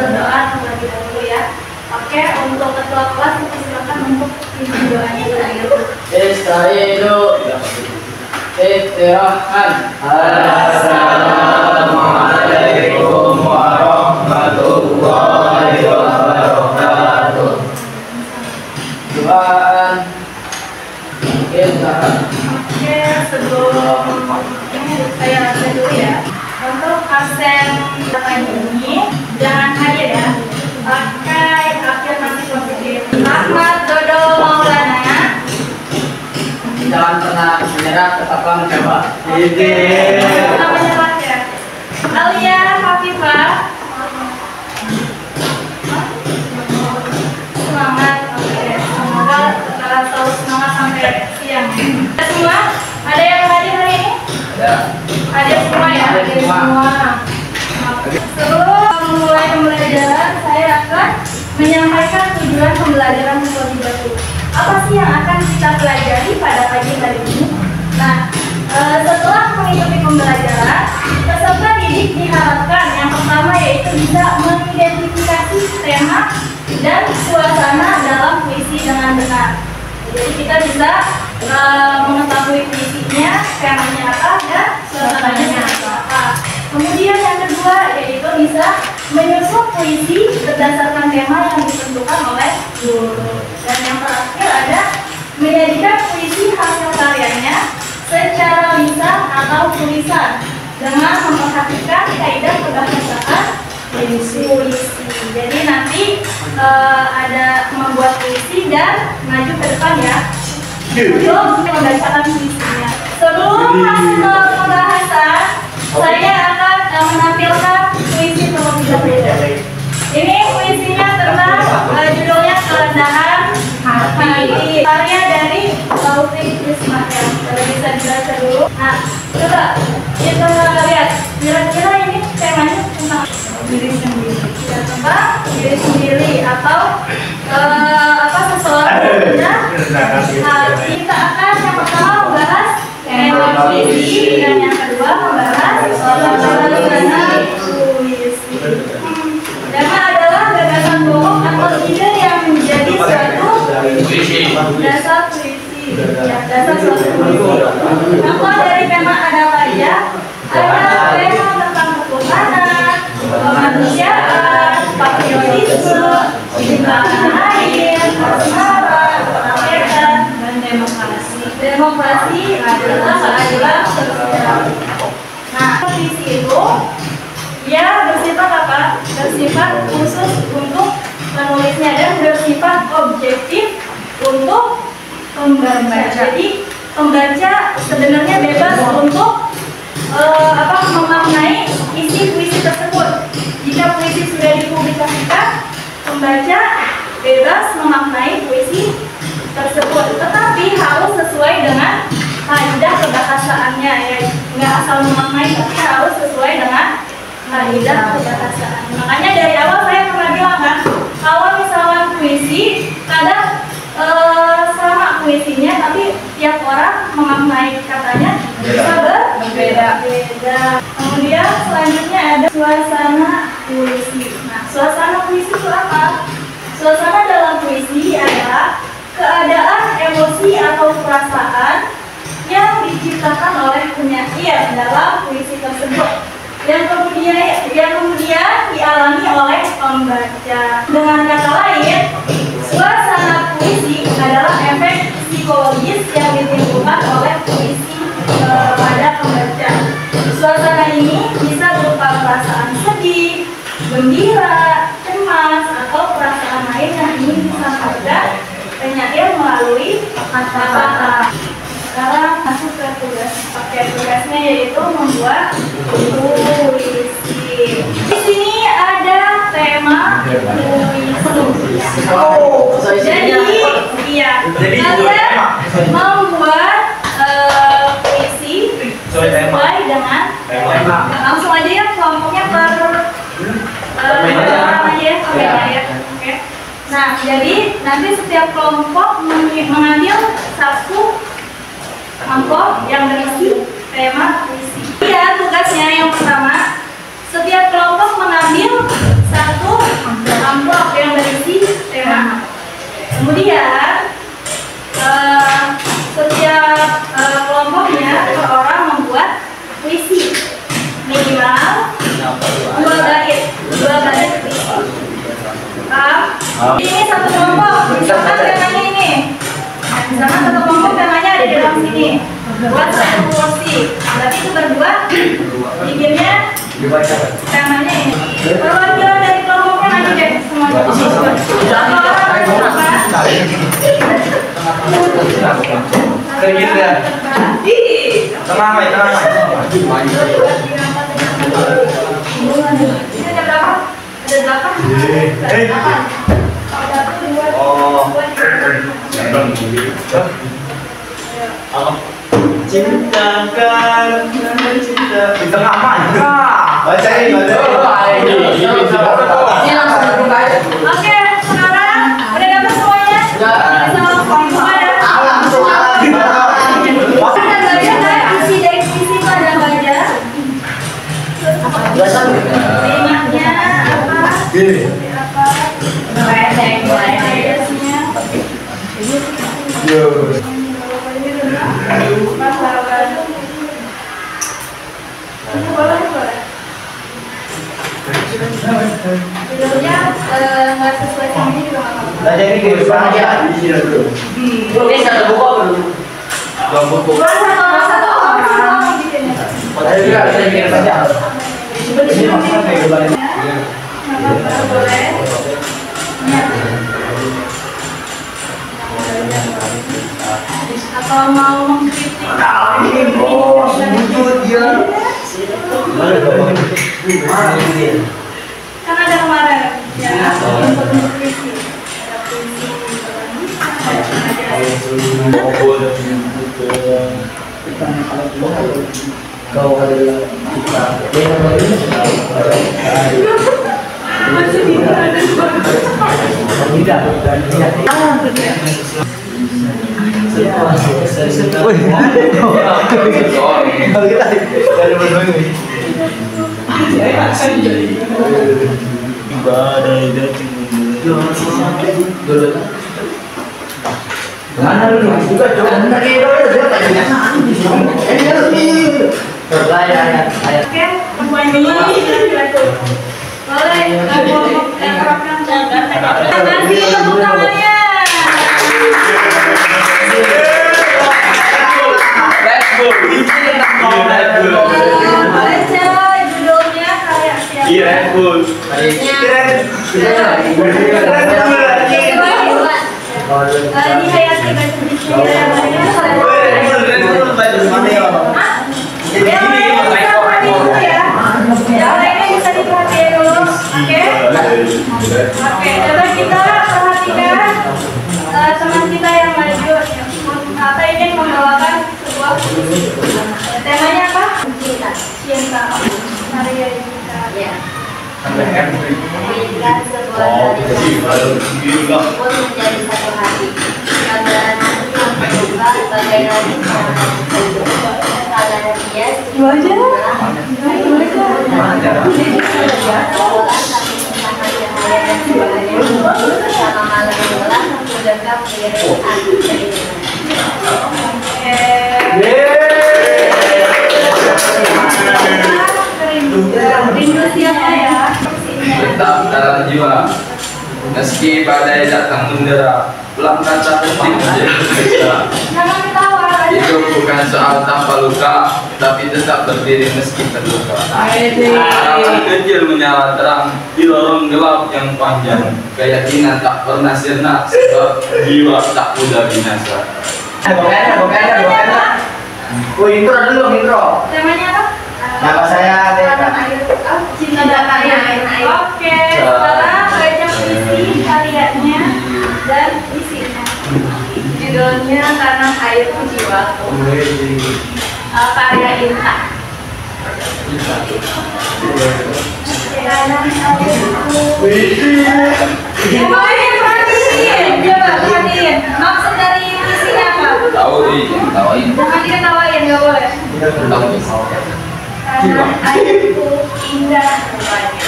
berdoa terlebih dahulu ya. Oke, untuk ketua kelas silakan untuk pimpin doanya dulu. Istaizu istirahat. Assalamualaikum warahmatullahi wabarakatuh. Doaan kita. Oke, sebelum ini saya baca dulu ya. Untuk absen ini jangan aja ya. Pakai afirmasi positif. Ahmad Dodo Maulana. Jangan pernah menyerah, tetaplah mencoba. Namanya ya. Alia Hafifah. Semangat. Oke. Semoga selalu semangat sampai siang. Semua ada yang hadir hari ini? Ada semua ya? Ada semua. Sebelum memulai pembelajaran, saya akan menyampaikan tujuan pembelajaran terlebih dahulu. Apa sih yang akan kita pelajari pada pagi hari ini? Nah, setelah mengikuti pembelajaran, peserta didik diharapkan yang pertama yaitu bisa mengidentifikasi tema dan suasana dalam puisi dengan benar. Jadi kita bisa mengetahui puisinya, temanya apa, dan suasananya apa. Kemudian yang kedua yaitu bisa menyusun puisi berdasarkan tema yang ditentukan oleh guru. Dan yang terakhir ada menjadikan puisi hasil karyanya secara lisan atau tulisan dengan memperhatikan kaidah perbahasaan puisi. Jadi nanti ada membuat puisi dan maju ke depan ya. Belum membacakan puisinya. Sebelum masuk ke pembahasan, saya akan menampilkan puisi terlebih dahulu. Ini puisinya tentang judulnya Kerendahan Hati, karya dari Taufik Ismail. Kalau bisa dibaca dulu. Nah, coba kita lihat kira-kira ini temanya tentang diri sendiri. Tentang diri sendiri atau seseorang punya hati. Kita akan yang pertama membahas puisi dan yang kedua membahas suasana puisi. Tema adalah gagasan pokok atau ide yang menjadi suatu dasar puisi. Ya, dasar suatu puisi. Contoh dari tema adalah ya, ada tema tentang ketuhanan, kemanusiaan, patriotisme, tanah air, asmara, kemerdekaan, dan demokrasi. Demokrasi adalah keadilan sosial. Nah, puisi itu dia bersifat apa? Bersifat khusus untuk penulisnya dan bersifat objektif untuk pembaca. Jadi pembaca sebenarnya bebas untuk memaknai isi puisi tersebut. Jika puisi sudah dipublikasikan, pembaca bebas memaknai puisi tersebut, tetapi harus sesuai dengan kaidah perbahasaannya ya. Nggak asal memaknai, tapi harus sesuai dengan kaidah perbahasaan. Makanya dari awal saya pernah bilang kan, kalau misalnya puisi kadang sama puisinya, tapi tiap orang memaknai katanya bisa berbeda. Kemudian selanjutnya ada suasana puisi. Nah, suasana puisi itu apa? Suasana dalam puisi adalah keadaan emosi atau perasaan yang diciptakan oleh penyair dalam puisi tersebut, yang kemudian dialami oleh pembaca. Dengan kata lain, suasana puisi adalah efek psikologis yang ditimbulkan oleh puisi pada pembaca. Suasana ini bisa berupa perasaan sedih, gembira, cemas, atau perasaan lain yang ingin disampaikan penyair melalui kata-kata. Sekarang masuk ke tugas. Oke, tugasnya yaitu membuat puisi. Di sini ada tema puisi. Jadi kalian membuat puisi sesuai dengan tema. Langsung aja ya, kelompoknya per orang aja ya. Oke. Nah, jadi nanti setiap kelompok mengambil satu amplop yang berisi tema puisi. Ya, tugasnya yang pertama, setiap kelompok mengambil satu Kemudian setiap kelompoknya per orang membuat puisi minimal 2 bait puisi. Ini satu kelompok, misalkan temanya ini. Misalkan satu kelompok temanya ada di dalam sini. Buat satu kursi. Berarti itu berdua. Bikinnya temanya ini. Perwakilan dari kelompoknya nanti deh semuanya. Satu orang berapa? Kayak gitu ya. Tenang, tenang. Ini ada berapa? Ada 8. Oh. Cintakan cinta. Kita ngapain? Bacain, bacain. Ini langsung dibuka. Oke, sekarang udah dapat semuanya? Isi dari puisi itu ada apa aja? Temanya apa? Judulnya nggak sesuai sama ini juga nggak apa-apa. Belajar ini kehidupan aja. Ini satu buku apa belum? Dua buku. Satu orang bikin ya. Padahal juga bisa bikin saja. Ini maksudnya kehidupan ini. Boleh. Atau mau mengkritik? Oh, wujud dia. Kan ada kemarin ya untuk puisi. Ada puisi Kau adalah kita. Mana lu juga coba dari Oke, perempuan ini boleh kelompok yang terapkan terima kasih tepuk tangannya. Baca judulnya karya siapa? Ini Hayati baca di sini. Bisa diperhatikan dulu, oke? Oke, coba kita perhatikan teman kita yang maju atau ingin membawakan sebuah puisi. Temanya apa? Cinta. Cinta. Maria Cinta. Ya. Menjadikan sebuah dari pun menjadi satu hati. Agar nanti yang berubah bagai lagi kalau dia sama malam bulan menjaga Rindu siapa ya? Tetap dalam jiwa, meski badai datang mendera, langkah tak penting menjadi berbeda. Jangan ketawa. Hidup bukan soal tanpa luka, tapi tetap berdiri meski terluka. Harapan kecil menyala terang di lorong gelap yang panjang. Keyakinan tak pernah sirna, sebab jiwa tak mudah binasa. Intro dulu, intro. Temanya apa? Nama saya Cinta dan air. Oke, sekarang baca puisi karyanya dan isinya. judulnya Tanah Airku Jiwaku, karya Inta. Tanah airku. Coba perhatiin. Maksud dari puisinya apa? Tawain. Jangan diketawain, nggak boleh. Tanah airku indah rupanya,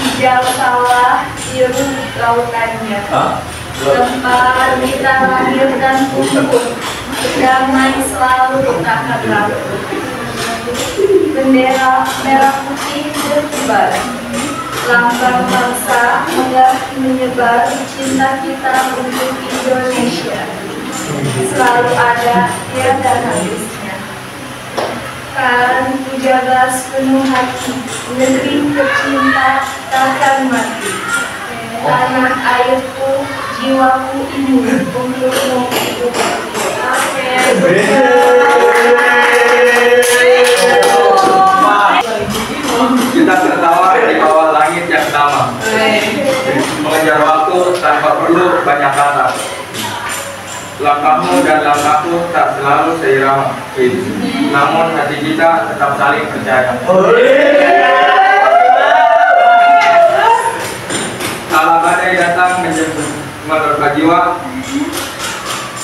hijau sawah biru lautannya. tempat kita lahir dan tumbuh, damai selalu takkan rapuh. Bendera merah putih berkibar, lambang bangsa megah menyebar, cinta kita untuk Indonesia selalu ada tiada habisnya. Kan ku jaga sepenuh hati, negeri tercinta takkan mati. Tanah airku, jiwaku ini untukmu hidup. Kita tertawa di bawah langit yang sama, mengejar waktu tanpa perlu banyak kata. Langkahmu dan langkahku tak selalu seirama, namun hati kita tetap saling percaya. Kala badai datang menjemput menerpa jiwa,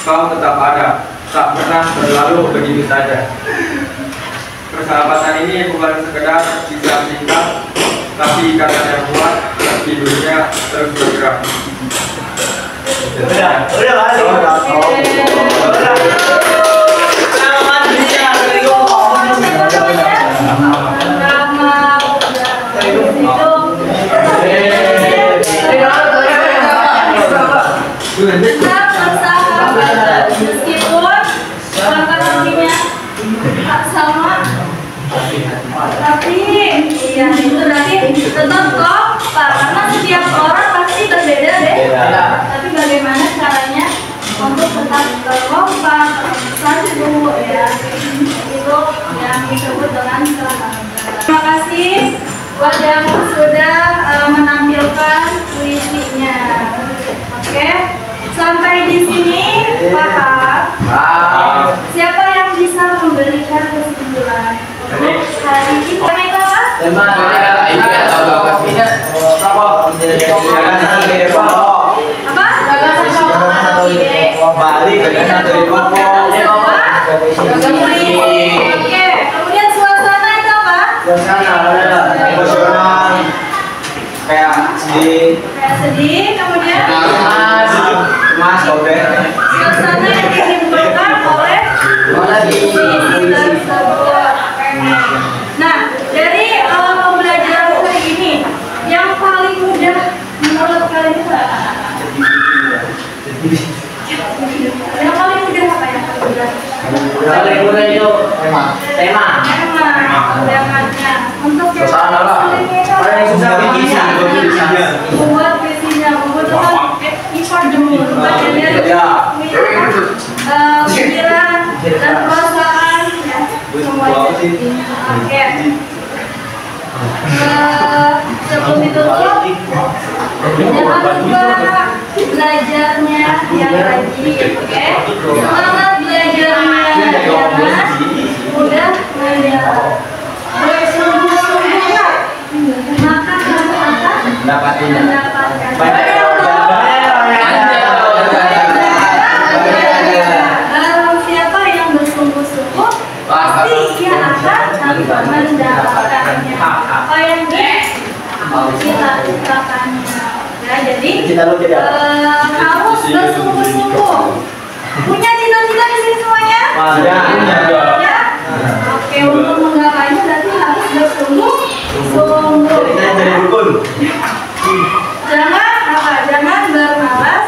kau tetap ada, tak pernah berlalu begitu saja. Persahabatan ini bukan sekedar kisah singkat, tapi ikatan yang kuat di dunia terus bergerak. Meskipun langkah-langkahnya tak sama, tapi ya itu nanti tetap kok, karena setiap orang pasti berbeda deh. Tapi bagaimana caranya untuk tetap kompak, bersatu ya, itu yang disebut dengan kesamaan. Terima kasih buat yang sudah menampilkan puisinya. Oke, sampai di sini paham? Siapa yang bisa memberikan kesimpulan untuk hari ini? Oke, kemudian suasana itu apa? Emosional, kayak sedih, kemudian mas, suasana yang ditimbulkan oleh puisi tersebut. Nah, dari pembelajaran hari ini, yang paling mudah menurut kalian itu apa? Yang paling mudah apa ya? paling mudah itu tema. Temanya. Untuk yang Paling susah puisinya. membuat puisinya membutuhkan effort dulu. Pikiran dan perasaan ya, semuanya. Oke. Sebelum ditutup, jangan lupa belajarnya yang rajin, oke? Semangat belajarnya, jangan mudah menyerah. Bersungguh-sungguh, maka mendapatkan. Barang siapa yang bersungguh-sungguh, pasti ia akan mendapatkannya. Apa yang kita ucapkannya. Ya, jadi harus bersungguh-sungguh. Punya cita-cita di sini semuanya? Ya. Oke, untuk menggapainya berarti harus bersungguh-sungguh. Jangan bermalas.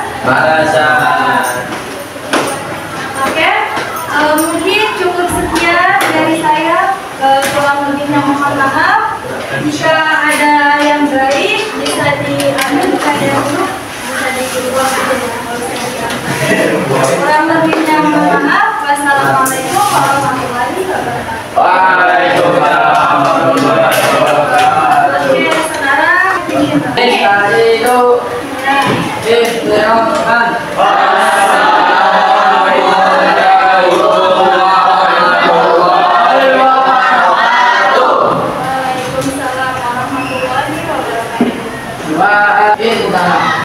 Oke, mungkin cukup sekian dari saya. Kurang lebihnya mohon maaf. Jika ada yang baik bisa diambil, jika ada yang buruk bisa dibuang saja. Kurang lebihnya mohon maaf. Wassalamualaikum warahmatullahi wabarakatuh. Waalaikumsalam. Oke, sekarang